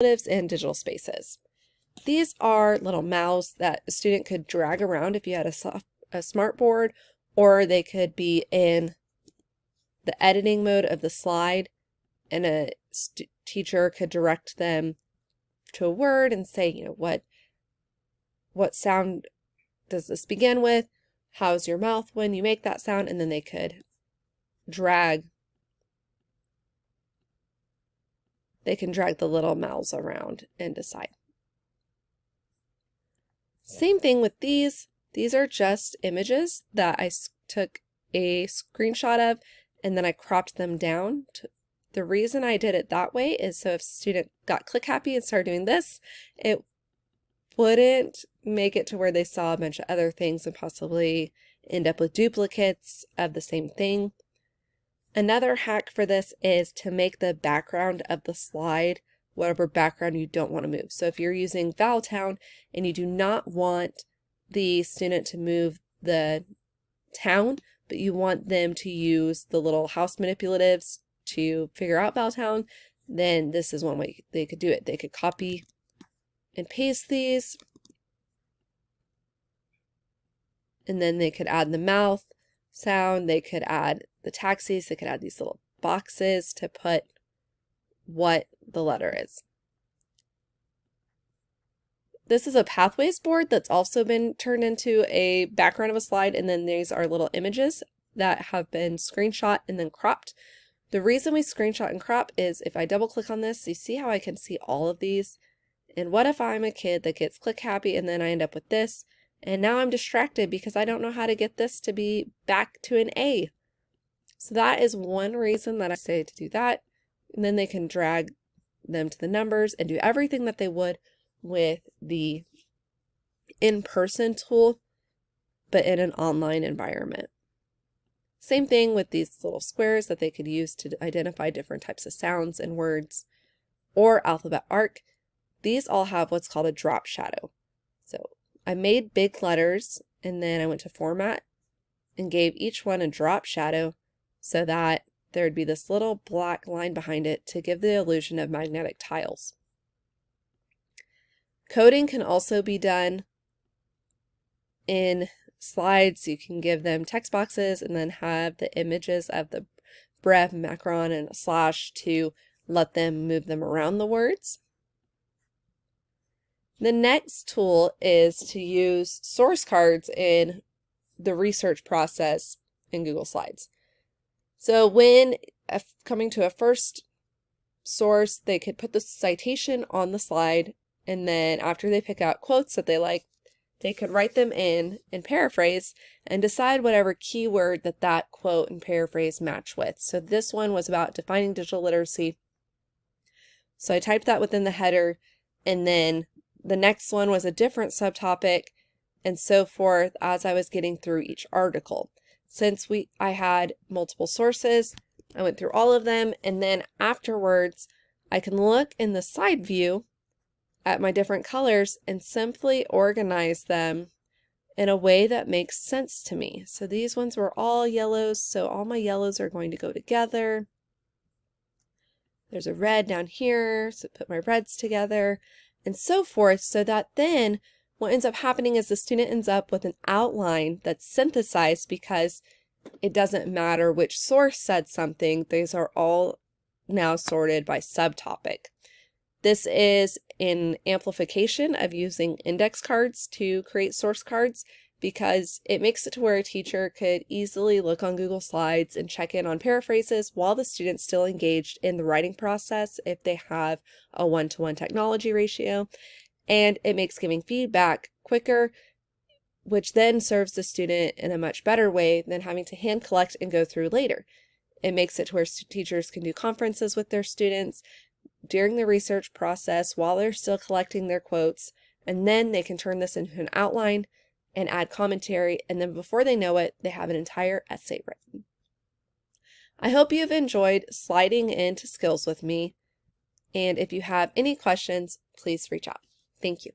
and digital spaces. These are little mouths that a student could drag around if you had a smart board, or they could be in the editing mode of the slide, and a teacher could direct them to a word and say, you know, what sound does this begin with? How's your mouth when you make that sound? And then they could drag the little mouths around and decide. Same thing with these. These are just images that I took a screenshot of and then I cropped them down. The reason I did it that way is so if a student got click happy and started doing this, it wouldn't make it to where they saw a bunch of other things and possibly end up with duplicates of the same thing. Another hack for this is to make the background of the slide whatever background you don't want to move. So if you're using Valtown and you do not want the student to move the town, but you want them to use the little house manipulatives to figure out Valtown, then this is one way they could do it. They could copy and paste these, and then they could add the mouth sound, they could add the taxis, they could add these little boxes to put what the letter is. This is a pathways board that's also been turned into a background of a slide, and then these are little images that have been screenshot and then cropped. The reason we screenshot and crop is if I double click on this, you see how I can see all of these? And what if I'm a kid that gets click happy and then I end up with this, and now I'm distracted because I don't know how to get this to be back to an A. So that is one reason that I say to do that. And then they can drag them to the numbers and do everything that they would with the in-person tool, but in an online environment. Same thing with these little squares that they could use to identify different types of sounds and words, or alphabet arc. These all have what's called a drop shadow. So I made big letters and then I went to format and gave each one a drop shadow so that there would be this little black line behind it to give the illusion of magnetic tiles. Coding can also be done in slides. You can give them text boxes and then have the images of the bref, macron, and a slash to let them move them around the words. The next tool is to use source cards in the research process in Google Slides. So when coming to a first source, they could put the citation on the slide, and then after they pick out quotes that they like, they could write them in and paraphrase and decide whatever keyword that quote and paraphrase match with. So this one was about defining digital literacy. So I typed that within the header, and then the next one was a different subtopic, and so forth as I was getting through each article. Since I had multiple sources, I went through all of them, and then afterwards I can look in the side view at my different colors and simply organize them in a way that makes sense to me. So these ones were all yellows, so all my yellows are going to go together. There's a red down here, so put my reds together, and so forth, so that then what ends up happening is the student ends up with an outline that's synthesized because it doesn't matter which source said something. These are all now sorted by subtopic. This is an amplification of using index cards to create source cards because it makes it to where a teacher could easily look on Google Slides and check in on paraphrases while the student's still engaged in the writing process if they have a 1-to-1 technology ratio. And it makes giving feedback quicker, which then serves the student in a much better way than having to hand collect and go through later. It makes it to where teachers can do conferences with their students during the research process while they're still collecting their quotes, and then they can turn this into an outline and add commentary, and then before they know it, they have an entire essay written. I hope you have enjoyed sliding into skills with me, and if you have any questions, please reach out. Thank you.